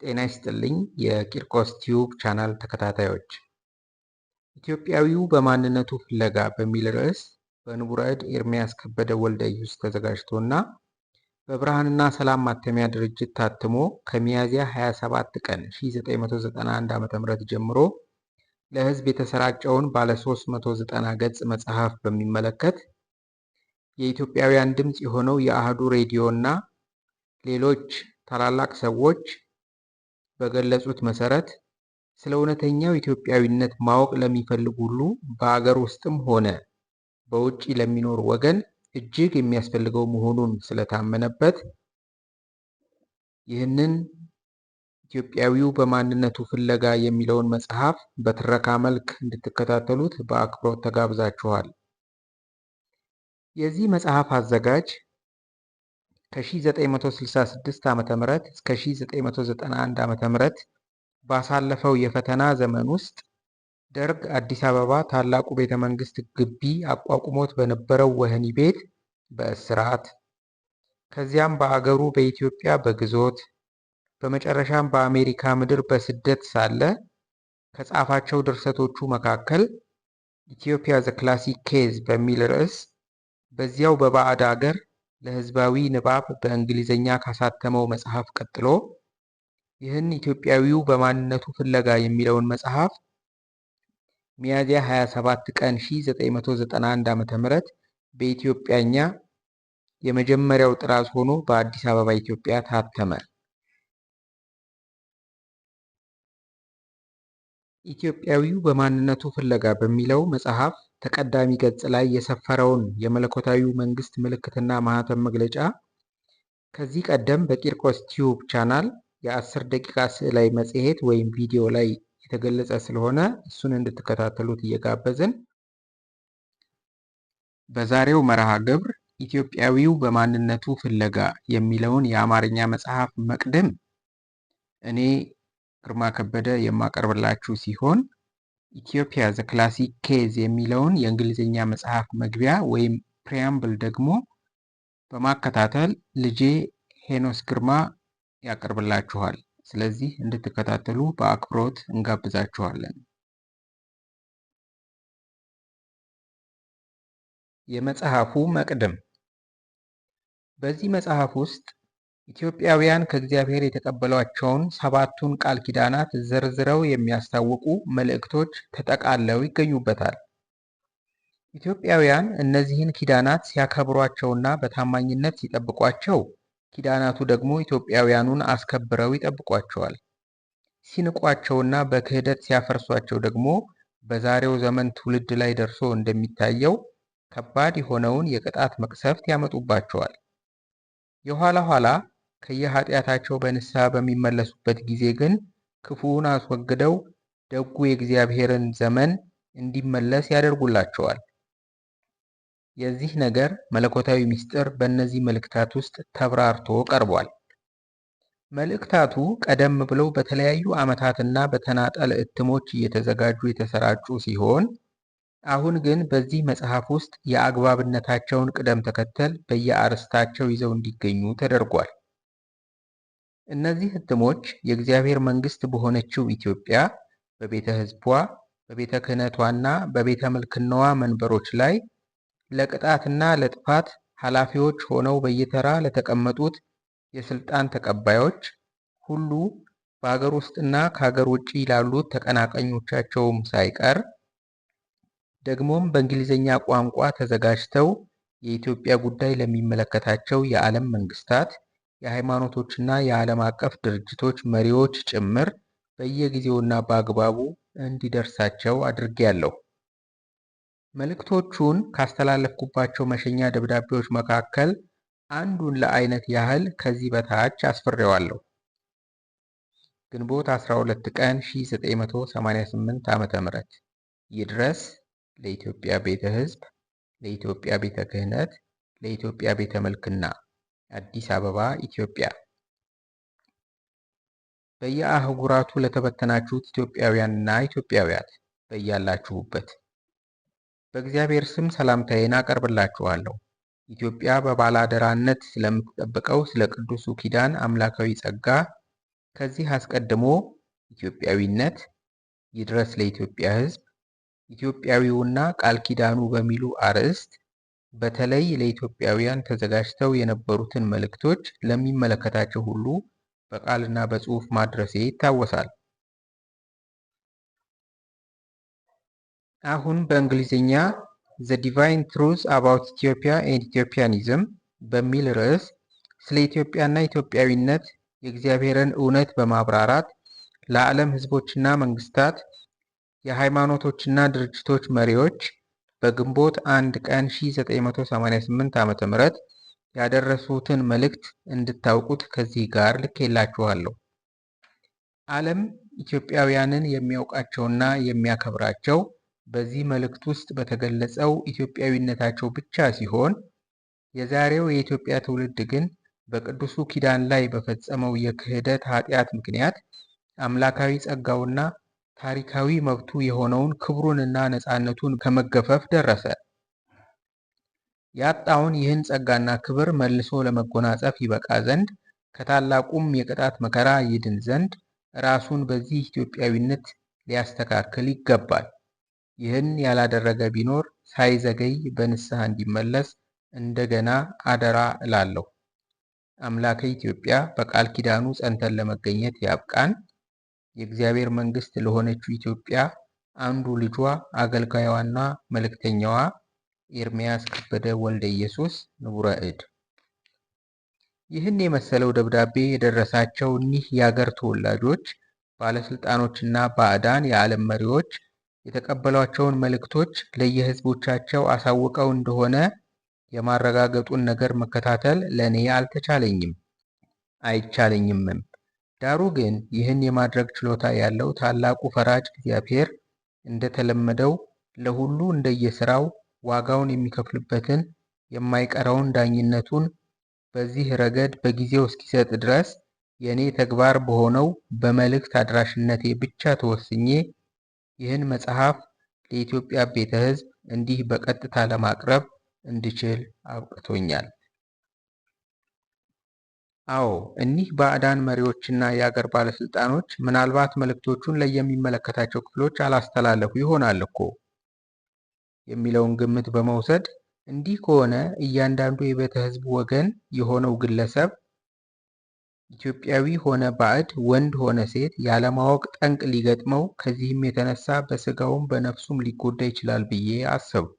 ጤና ይስጥልኝ የቂርቆስ ቲዩብ ቻናል ተከታታዮች። ኢትዮጵያዊው በማንነቱ ፍለጋ በሚል ርዕስ በንቡረ እድ ኤርምያስ ከበደ ወልደየስ ተዘጋጅቶና በብርሃንና ሰላም ማተሚያ ድርጅት ታትሞ ከሚያዝያ 27 ቀን 1991 ዓ.ም ጀምሮ ለሕዝብ የተሰራጨውን ባለ 390 ገጽ መጽሐፍ በሚመለከት የኢትዮጵያውያን ድምፅ የሆነው የአህዱ ሬዲዮ እና ሌሎች ታላላቅ ሰዎች በገለጹት መሰረት ስለ እውነተኛው ኢትዮጵያዊነት ማወቅ ለሚፈልግ ሁሉ በአገር ውስጥም ሆነ በውጭ ለሚኖር ወገን እጅግ የሚያስፈልገው መሆኑን ስለታመነበት ይህንን ኢትዮጵያዊው በማንነቱ ፍለጋ የሚለውን መጽሐፍ በትረካ መልክ እንድትከታተሉት በአክብሮት ተጋብዛችኋል። የዚህ መጽሐፍ አዘጋጅ ከ1966 ዓ.ም እስከ 1991 ዓ.ም ባሳለፈው የፈተና ዘመን ውስጥ ደርግ አዲስ አበባ ታላቁ ቤተ መንግስት ግቢ አቋቁሞት በነበረው ወህኒ ቤት በእስራት ከዚያም በአገሩ በኢትዮጵያ በግዞት በመጨረሻም በአሜሪካ ምድር በስደት ሳለ ከጻፋቸው ድርሰቶቹ መካከል ኢትዮጵያ ዘ ክላሲክ ኬዝ በሚል ርዕስ በዚያው በባዕድ አገር ለሕዝባዊ ንባብ በእንግሊዝኛ ካሳተመው መጽሐፍ ቀጥሎ ይህን ኢትዮጵያዊው በማንነቱ ፍለጋ የሚለውን መጽሐፍ ሚያዝያ 27 ቀን 1991 ዓ.ም በኢትዮጵያኛ የመጀመሪያው ጥራዝ ሆኖ በአዲስ አበባ ኢትዮጵያ ታተመ። ኢትዮጵያዊው በማንነቱ ፍለጋ በሚለው መጽሐፍ ተቀዳሚ ገጽ ላይ የሰፈረውን የመለኮታዊው መንግስት ምልክትና ማህተም መግለጫ ከዚህ ቀደም በቂርቆስ ቲዩብ ቻናል የ10 ደቂቃ ስዕላዊ መጽሔት ወይም ቪዲዮ ላይ የተገለጸ ስለሆነ እሱን እንድትከታተሉት እየጋበዝን በዛሬው መርሃ ግብር ኢትዮጵያዊው በማንነቱ ፍለጋ የሚለውን የአማርኛ መጽሐፍ መቅድም እኔ ግርማ ከበደ የማቀርብላችሁ ሲሆን ኢትዮጵያ ዘ ክላሲክ ኬዝ የሚለውን የእንግሊዝኛ መጽሐፍ መግቢያ ወይም ፕሪያምብል ደግሞ በማከታተል ልጄ ሄኖስ ግርማ ያቀርብላችኋል። ስለዚህ እንድትከታተሉ በአክብሮት እንጋብዛችኋለን። የመጽሐፉ መቅድም። በዚህ መጽሐፍ ውስጥ ኢትዮጵያውያን ከእግዚአብሔር የተቀበሏቸውን 7ቱን ቃል ኪዳናት ዘርዝረው የሚያስታውቁ መልእክቶች ተጠቃለው ይገኙበታል። ኢትዮጵያውያን እነዚህን ኪዳናት ሲያከብሯቸውና በታማኝነት ሲጠብቋቸው፣ ኪዳናቱ ደግሞ ኢትዮጵያውያኑን አስከብረው ይጠብቋቸዋል። ሲንቋቸውና በክህደት ሲያፈርሷቸው ደግሞ በዛሬው ዘመን ትውልድ ላይ ደርሶ እንደሚታየው ከባድ የሆነውን የቅጣት መቅሰፍት ያመጡባቸዋል። የኋላ ኋላ ከየኃጢአታቸው በንስሐ በሚመለሱበት ጊዜ ግን ክፉውን አስወግደው ደጉ የእግዚአብሔርን ዘመን እንዲመለስ ያደርጉላቸዋል። የዚህ ነገር መለኮታዊ ምስጢር በእነዚህ መልእክታት ውስጥ ተብራርቶ ቀርቧል። መልእክታቱ ቀደም ብለው በተለያዩ ዓመታትና በተናጠል እትሞች እየተዘጋጁ የተሰራጩ ሲሆን አሁን ግን በዚህ መጽሐፍ ውስጥ የአግባብነታቸውን ቅደም ተከተል በየአርዕስታቸው ይዘው እንዲገኙ ተደርጓል። እነዚህ እትሞች የእግዚአብሔር መንግስት በሆነችው ኢትዮጵያ በቤተ ሕዝቧ በቤተ ክህነቷና በቤተ ምልክናዋ መንበሮች ላይ ለቅጣትና ለጥፋት ኃላፊዎች ሆነው በየተራ ለተቀመጡት የስልጣን ተቀባዮች ሁሉ በአገር ውስጥና ከአገር ውጭ ላሉት ተቀናቃኞቻቸውም ሳይቀር ደግሞም በእንግሊዝኛ ቋንቋ ተዘጋጅተው የኢትዮጵያ ጉዳይ ለሚመለከታቸው የዓለም መንግስታት፣ የሃይማኖቶችና የዓለም አቀፍ ድርጅቶች መሪዎች ጭምር በየጊዜውና በአግባቡ እንዲደርሳቸው አድርጌያለሁ። መልእክቶቹን ካስተላለፍኩባቸው መሸኛ ደብዳቤዎች መካከል አንዱን ለአይነት ያህል ከዚህ በታች አስፍሬዋለሁ። ግንቦት 12 ቀን 1988 ዓ.ም ይድረስ ለኢትዮጵያ ቤተ ሕዝብ፣ ለኢትዮጵያ ቤተ ክህነት፣ ለኢትዮጵያ ቤተ መልክና አዲስ አበባ ኢትዮጵያ። በየአህጉራቱ ለተበተናችሁት ኢትዮጵያውያንና ኢትዮጵያውያት በያላችሁበት በእግዚአብሔር ስም ሰላምታዬን አቀርብላችኋለሁ። ኢትዮጵያ በባለአደራነት ስለምትጠብቀው ስለ ቅዱሱ ኪዳን አምላካዊ ጸጋ ከዚህ አስቀድሞ ኢትዮጵያዊነት፣ ይድረስ ለኢትዮጵያ ሕዝብ፣ ኢትዮጵያዊውና ቃል ኪዳኑ በሚሉ አርዕስት በተለይ ለኢትዮጵያውያን ተዘጋጅተው የነበሩትን መልእክቶች ለሚመለከታቸው ሁሉ በቃልና በጽሑፍ ማድረሴ ይታወሳል። አሁን በእንግሊዝኛ ዘ ዲቫይን ትሩዝ አባውት ኢትዮጵያ ኤንድ ኢትዮጵያኒዝም በሚል ርዕስ ስለ ኢትዮጵያና ኢትዮጵያዊነት የእግዚአብሔርን እውነት በማብራራት ለዓለም ሕዝቦችና መንግስታት፣ የሃይማኖቶችና ድርጅቶች መሪዎች በግንቦት 1 ቀን 1988 ዓ.ም ያደረሱትን መልእክት እንድታውቁት ከዚህ ጋር ልኬላችኋለሁ። ዓለም ኢትዮጵያውያንን የሚያውቃቸውና የሚያከብራቸው በዚህ መልእክት ውስጥ በተገለጸው ኢትዮጵያዊነታቸው ብቻ ሲሆን የዛሬው የኢትዮጵያ ትውልድ ግን በቅዱሱ ኪዳን ላይ በፈጸመው የክህደት ኃጢአት ምክንያት አምላካዊ ጸጋውና ታሪካዊ መብቱ የሆነውን ክብሩንና ነፃነቱን ከመገፈፍ ደረሰ። ያጣውን ይህን ጸጋና ክብር መልሶ ለመጎናጸፍ ይበቃ ዘንድ ከታላቁም የቅጣት መከራ ይድን ዘንድ ራሱን በዚህ ኢትዮጵያዊነት ሊያስተካክል ይገባል። ይህን ያላደረገ ቢኖር ሳይዘገይ በንስሐ እንዲመለስ እንደገና አደራ እላለሁ። አምላከ ኢትዮጵያ በቃል ኪዳኑ ጸንተን ለመገኘት ያብቃን። የእግዚአብሔር መንግስት ለሆነችው ኢትዮጵያ አንዱ ልጇ አገልጋዩዋና መልእክተኛዋ ኤርምያስ ከበደ ወልደ ኢየሱስ ንቡረ እድ። ይህን የመሰለው ደብዳቤ የደረሳቸው እኒህ የአገር ተወላጆች፣ ባለስልጣኖችና ባዕዳን የዓለም መሪዎች የተቀበሏቸውን መልእክቶች ለየህዝቦቻቸው አሳውቀው እንደሆነ የማረጋገጡን ነገር መከታተል ለእኔ አልተቻለኝም፣ አይቻለኝምም። ዳሩ ግን ይህን የማድረግ ችሎታ ያለው ታላቁ ፈራጅ እግዚአብሔር እንደተለመደው ለሁሉ እንደየሥራው ዋጋውን የሚከፍልበትን የማይቀረውን ዳኝነቱን በዚህ ረገድ በጊዜው እስኪሰጥ ድረስ የእኔ ተግባር በሆነው በመልእክት አድራሽነቴ ብቻ ተወስኜ ይህን መጽሐፍ ለኢትዮጵያ ቤተ ሕዝብ እንዲህ በቀጥታ ለማቅረብ እንድችል አብቅቶኛል። አዎ፣ እኒህ ባዕዳን መሪዎችና የአገር ባለስልጣኖች ምናልባት መልእክቶቹን ለየሚመለከታቸው ክፍሎች አላስተላለፉ ይሆናል እኮ የሚለውን ግምት በመውሰድ እንዲህ ከሆነ እያንዳንዱ የቤተ ሕዝቡ ወገን የሆነው ግለሰብ ኢትዮጵያዊ ሆነ ባዕድ፣ ወንድ ሆነ ሴት ያለማወቅ ጠንቅ ሊገጥመው፣ ከዚህም የተነሳ በስጋውም በነፍሱም ሊጎዳ ይችላል ብዬ አሰብኩ።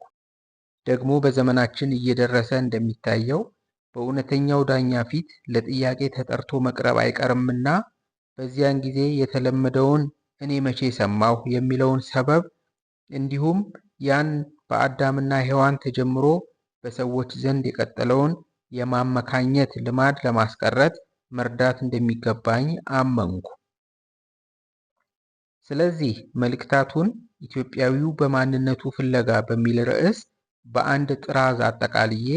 ደግሞ በዘመናችን እየደረሰ እንደሚታየው በእውነተኛው ዳኛ ፊት ለጥያቄ ተጠርቶ መቅረብ አይቀርምና በዚያን ጊዜ የተለመደውን እኔ መቼ ሰማሁ የሚለውን ሰበብ እንዲሁም ያን በአዳምና ሔዋን ተጀምሮ በሰዎች ዘንድ የቀጠለውን የማመካኘት ልማድ ለማስቀረት መርዳት እንደሚገባኝ አመንኩ። ስለዚህ መልእክታቱን ኢትዮጵያዊው በማንነቱ ፍለጋ በሚል ርዕስ በአንድ ጥራዝ አጠቃልዬ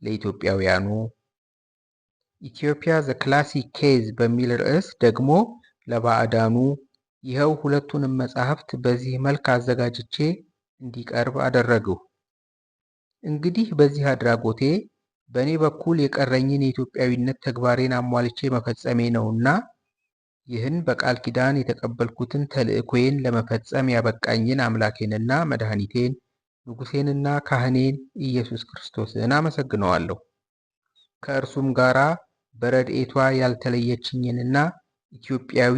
ለኢትዮጵያውያኑ፣ ኢትዮጵያ ዘ ክላሲክ ኬዝ በሚል ርዕስ ደግሞ ለባዕዳኑ ይኸው ሁለቱንም መጻሕፍት በዚህ መልክ አዘጋጅቼ እንዲቀርብ አደረግሁ። እንግዲህ በዚህ አድራጎቴ በእኔ በኩል የቀረኝን የኢትዮጵያዊነት ተግባሬን አሟልቼ መፈጸሜ ነውና ይህን በቃል ኪዳን የተቀበልኩትን ተልእኮዬን ለመፈጸም ያበቃኝን አምላኬንና መድኃኒቴን ንጉሴንና ካህኔን ኢየሱስ ክርስቶስን አመሰግነዋለሁ። ከእርሱም ጋር በረድኤቷ ያልተለየችኝንና ኢትዮጵያዊ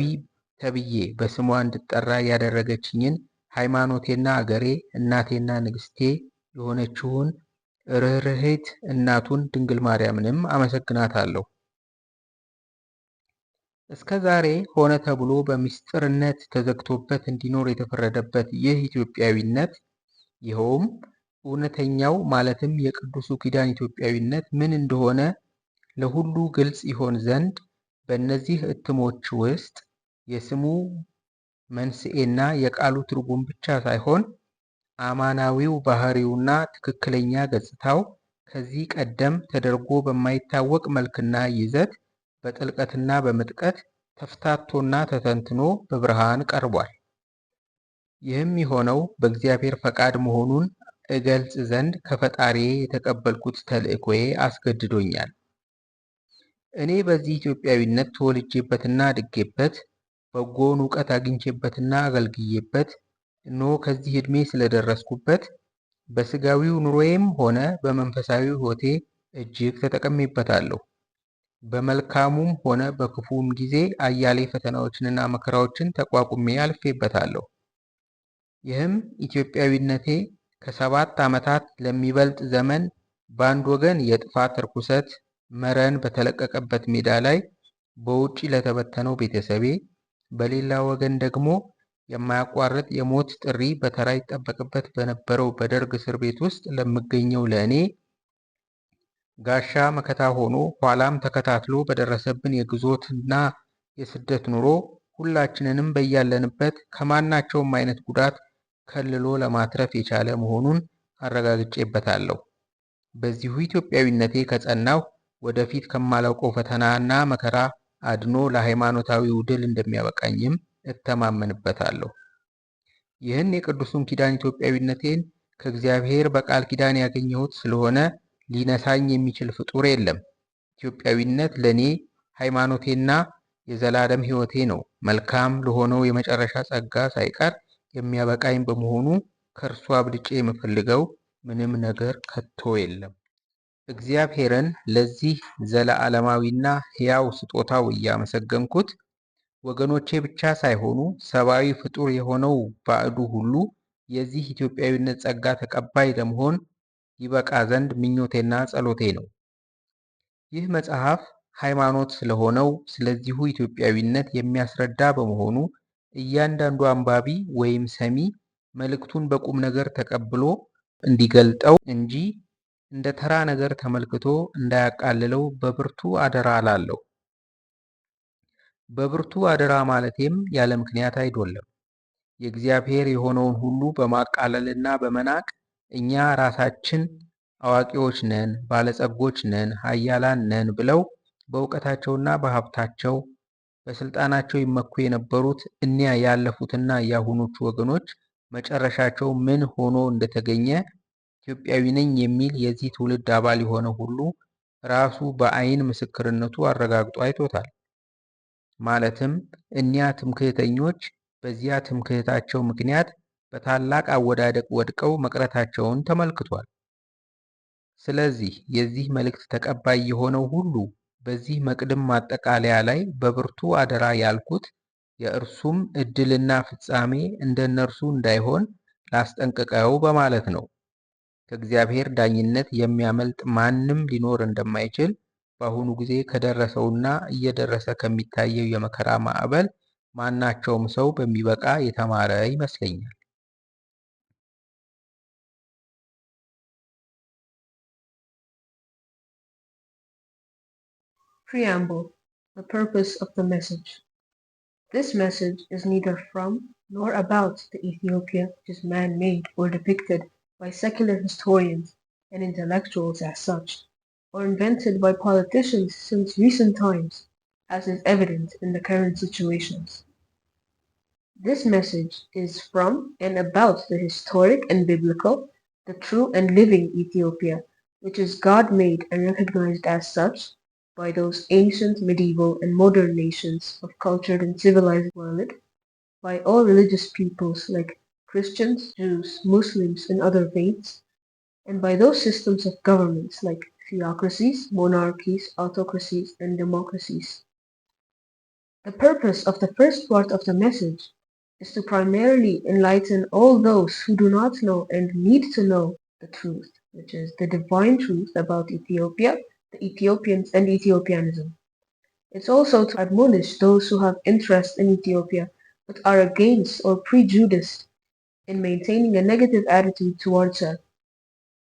ተብዬ በስሟ እንድጠራ ያደረገችኝን ሃይማኖቴና አገሬ እናቴና ንግስቴ የሆነችውን ርኅርኅት እናቱን ድንግል ማርያምንም አመሰግናታለሁ። እስከ ዛሬ ሆነ ተብሎ በምስጢርነት ተዘግቶበት እንዲኖር የተፈረደበት ይህ ኢትዮጵያዊነት፣ ይኸውም እውነተኛው ማለትም የቅዱሱ ኪዳን ኢትዮጵያዊነት ምን እንደሆነ ለሁሉ ግልጽ ይሆን ዘንድ በእነዚህ እትሞች ውስጥ የስሙ መንስኤና የቃሉ ትርጉም ብቻ ሳይሆን አማናዊው ባህሪውና ትክክለኛ ገጽታው ከዚህ ቀደም ተደርጎ በማይታወቅ መልክና ይዘት በጥልቀትና በምጥቀት ተፍታቶና ተተንትኖ በብርሃን ቀርቧል። ይህም የሆነው በእግዚአብሔር ፈቃድ መሆኑን እገልጽ ዘንድ ከፈጣሪዬ የተቀበልኩት ተልእኮዬ አስገድዶኛል። እኔ በዚህ ኢትዮጵያዊነት ተወልጄበትና አድጌበት በጎውን እውቀት አግኝቼበትና አገልግዬበት እነሆ ከዚህ ዕድሜ ስለደረስኩበት በሥጋዊው ኑሮዬም ሆነ በመንፈሳዊ ሕይወቴ እጅግ ተጠቅሜበታለሁ። በመልካሙም ሆነ በክፉም ጊዜ አያሌ ፈተናዎችንና መከራዎችን ተቋቁሜ አልፌበታለሁ። ይህም ኢትዮጵያዊነቴ ከ7 ዓመታት ለሚበልጥ ዘመን በአንድ ወገን የጥፋት ርኩሰት መረን በተለቀቀበት ሜዳ ላይ በውጪ ለተበተነው ቤተሰቤ፣ በሌላ ወገን ደግሞ የማያቋርጥ የሞት ጥሪ በተራ ይጠበቅበት በነበረው በደርግ እስር ቤት ውስጥ ለምገኘው ለእኔ ጋሻ መከታ ሆኖ ኋላም ተከታትሎ በደረሰብን የግዞትና የስደት ኑሮ ሁላችንንም በያለንበት ከማናቸውም አይነት ጉዳት ከልሎ ለማትረፍ የቻለ መሆኑን አረጋግጬበታለሁ። በዚሁ ኢትዮጵያዊነቴ ከጸናሁ ወደፊት ከማላውቀው ፈተናና መከራ አድኖ ለሃይማኖታዊው ድል እንደሚያበቃኝም እተማመንበታለሁ። ይህን የቅዱሱን ኪዳን ኢትዮጵያዊነቴን ከእግዚአብሔር በቃል ኪዳን ያገኘሁት ስለሆነ ሊነሳኝ የሚችል ፍጡር የለም። ኢትዮጵያዊነት ለእኔ ሃይማኖቴና የዘላለም ሕይወቴ ነው። መልካም ለሆነው የመጨረሻ ጸጋ ሳይቀር የሚያበቃኝ በመሆኑ ከእርሱ አብልጬ የምፈልገው ምንም ነገር ከቶ የለም። እግዚአብሔርን ለዚህ ዘለዓለማዊና ሕያው ስጦታው እያመሰገንኩት ወገኖቼ ብቻ ሳይሆኑ ሰብአዊ ፍጡር የሆነው ባዕዱ ሁሉ የዚህ ኢትዮጵያዊነት ጸጋ ተቀባይ ለመሆን ይበቃ ዘንድ ምኞቴና ጸሎቴ ነው። ይህ መጽሐፍ ሃይማኖት ስለሆነው ስለዚሁ ኢትዮጵያዊነት የሚያስረዳ በመሆኑ እያንዳንዱ አንባቢ ወይም ሰሚ መልእክቱን በቁም ነገር ተቀብሎ እንዲገልጠው እንጂ እንደ ተራ ነገር ተመልክቶ እንዳያቃልለው በብርቱ አደራ እላለሁ። በብርቱ አደራ ማለቴም ያለ ምክንያት አይደለም። የእግዚአብሔር የሆነውን ሁሉ በማቃለልና በመናቅ እኛ ራሳችን አዋቂዎች ነን፣ ባለጸጎች ነን፣ ኃያላን ነን ብለው በእውቀታቸውና በሀብታቸው በስልጣናቸው ይመኩ የነበሩት እኒያ ያለፉትና የአሁኖቹ ወገኖች መጨረሻቸው ምን ሆኖ እንደተገኘ ኢትዮጵያዊ ነኝ የሚል የዚህ ትውልድ አባል የሆነ ሁሉ ራሱ በዓይን ምስክርነቱ አረጋግጦ አይቶታል። ማለትም እኒያ ትምክህተኞች በዚያ ትምክህታቸው ምክንያት በታላቅ አወዳደቅ ወድቀው መቅረታቸውን ተመልክቷል። ስለዚህ የዚህ መልእክት ተቀባይ የሆነው ሁሉ በዚህ መቅድም ማጠቃለያ ላይ በብርቱ አደራ ያልኩት የእርሱም ዕድልና ፍጻሜ እንደነርሱ እንዳይሆን ላስጠንቅቀው በማለት ነው። ከእግዚአብሔር ዳኝነት የሚያመልጥ ማንም ሊኖር እንደማይችል በአሁኑ ጊዜ ከደረሰውና እየደረሰ ከሚታየው የመከራ ማዕበል ማናቸውም ሰው በሚበቃ የተማረ ይመስለኛል። Preamble: The purpose of the message. This message is neither from nor about the Ethiopia which is man-made or depicted by secular historians and intellectuals as such, or invented by politicians since recent times, as is evident in the current situations. This message is from and about the historic and biblical, the true and living Ethiopia, which is God-made and recognized as such by those ancient, medieval, and modern nations of cultured and civilized world, by all religious peoples like Christians, Jews, Muslims, and other faiths, and by those systems of governments like theocracies, monarchies, autocracies, and democracies. The purpose of the first part of the message is to primarily enlighten all those who do not know and need to know the truth, which is the divine truth about Ethiopia, the Ethiopians, and Ethiopianism. It's also to admonish those who have interest in Ethiopia but are against or prejudiced in maintaining a negative attitude towards her,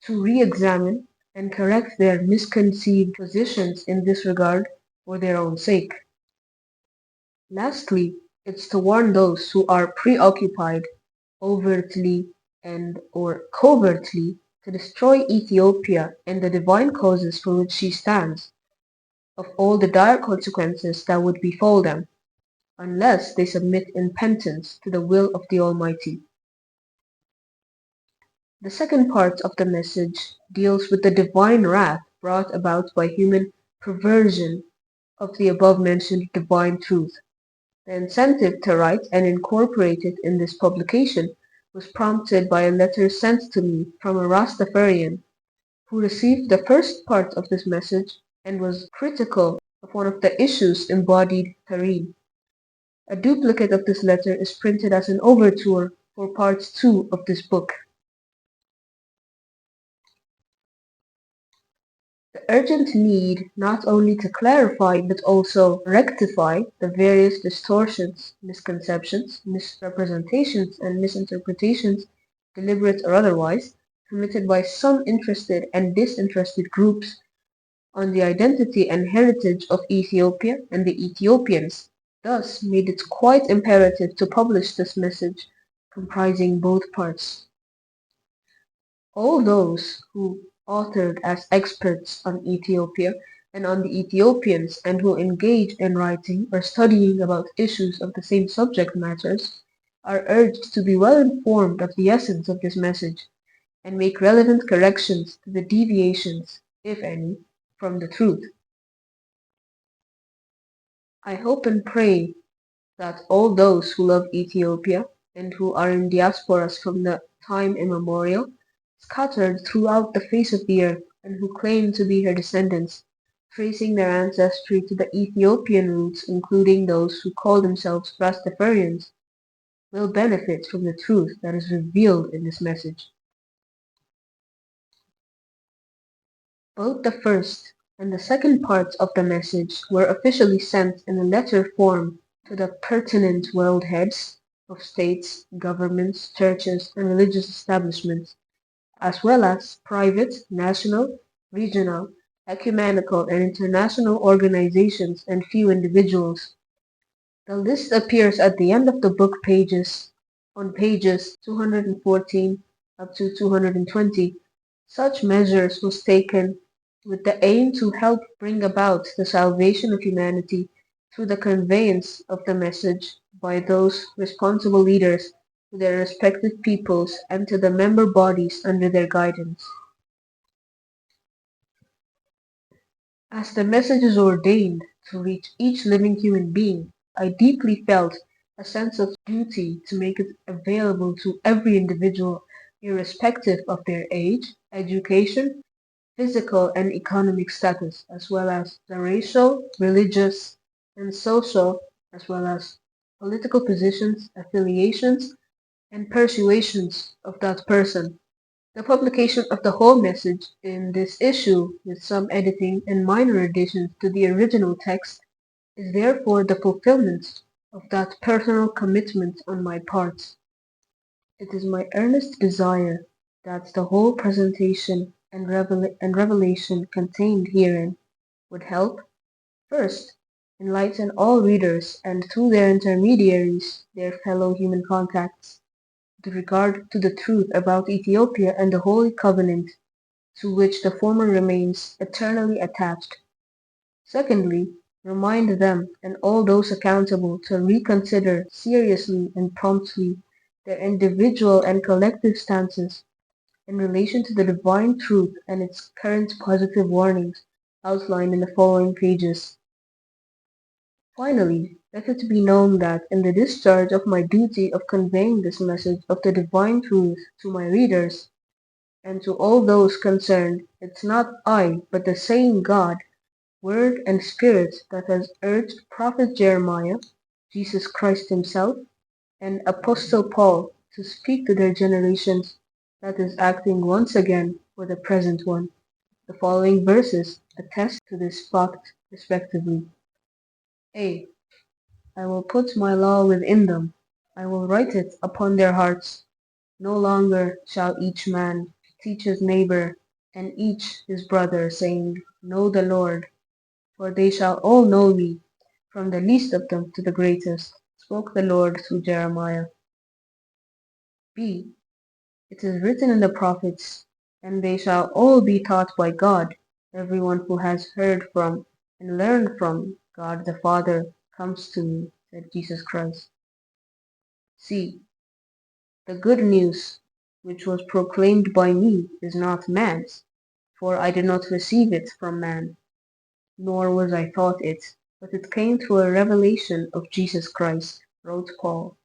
to re-examine and correct their misconceived positions in this regard for their own sake. Lastly, it's to warn those who are preoccupied overtly and or covertly to destroy Ethiopia and the divine causes for which she stands, of all the dire consequences that would befall them, unless they submit in penitence to the will of the Almighty. The second part of the message deals with the divine wrath brought about by human perversion of the above-mentioned divine truth. The incentive to write and incorporate it in this publication was prompted by a letter sent to me from a Rastafarian who received the first part of this message and was critical of one of the issues embodied therein. A duplicate of this letter is printed as an overture for part 2 of this book. The urgent need not only to clarify but also rectify the various distortions, misconceptions, misrepresentations, and misinterpretations, deliberate or otherwise, committed by some interested and disinterested groups on the identity and heritage of Ethiopia and the Ethiopians, thus made it quite imperative to publish this message comprising both parts. All those who authored as experts on Ethiopia and on the Ethiopians and who engage in writing or studying about issues of the same subject matters are urged to be well informed of the essence of this message and make relevant corrections to the deviations, if any, from the truth. I hope and pray that all those who love Ethiopia and who are in diasporas from the time immemorial, scattered throughout the face of the earth, and who claim to be her descendants, tracing their ancestry to the Ethiopian roots, including those who call themselves Rastafarians, will benefit from the truth that is revealed in this message. Both the first and the second parts of the message were officially sent in a letter form to the pertinent world heads of states, governments, churches, and religious establishments, as well as private, national, regional, ecumenical, and international organizations and few individuals. The list appears at the end of the book on pages 214 up to 220. Such measures was taken with the aim to help bring about the salvation of humanity through the conveyance of the message by those responsible leaders to their respective peoples and to the member bodies under their guidance. As the message is ordained to reach each living human being, I deeply felt a sense of duty to make it available to every individual irrespective of their age, education, physical and economic status, as well as the racial, religious, and social, as well as political positions, affiliations, and persuasions of that person. The publication of the whole message in this issue, with some editing and minor additions to the original text, is therefore the fulfillment of that personal commitment on my part. It is my earnest desire that the whole presentation and revelation contained herein would help, first, enlighten all readers and through their intermediaries, their fellow human contacts, with regard to the truth about Ethiopia and the Holy Covenant to which the former remains eternally attached. Secondly, remind them and all those accountable to reconsider seriously and promptly their individual and collective stances in relation to the divine truth and its current positive warnings outlined in the following pages. Finally, let it be known that in the discharge of my duty of conveying this message of the divine truth to my readers and to all those concerned, it's not I, but the same God, Word and Spirit that has urged Prophet Jeremiah, Jesus Christ himself, and Apostle Paul to speak to their generations that is acting once again for the present one. The following verses attest to this fact respectively. A. I will put my law within them. I will write it upon their hearts. No longer shall each man teach his neighbor and each his brother, saying, Know the Lord, for they shall all know me, from the least of them to the greatest, spoke the Lord through Jeremiah. B. It is written in the prophets, and they shall all be taught by God. Everyone who has heard from and learned from God the Father comes to me, said Jesus Christ. C. The good news which was proclaimed by me is not man's, for I did not receive it from man, nor was I taught it, but it came through a revelation of Jesus Christ, wrote Paul.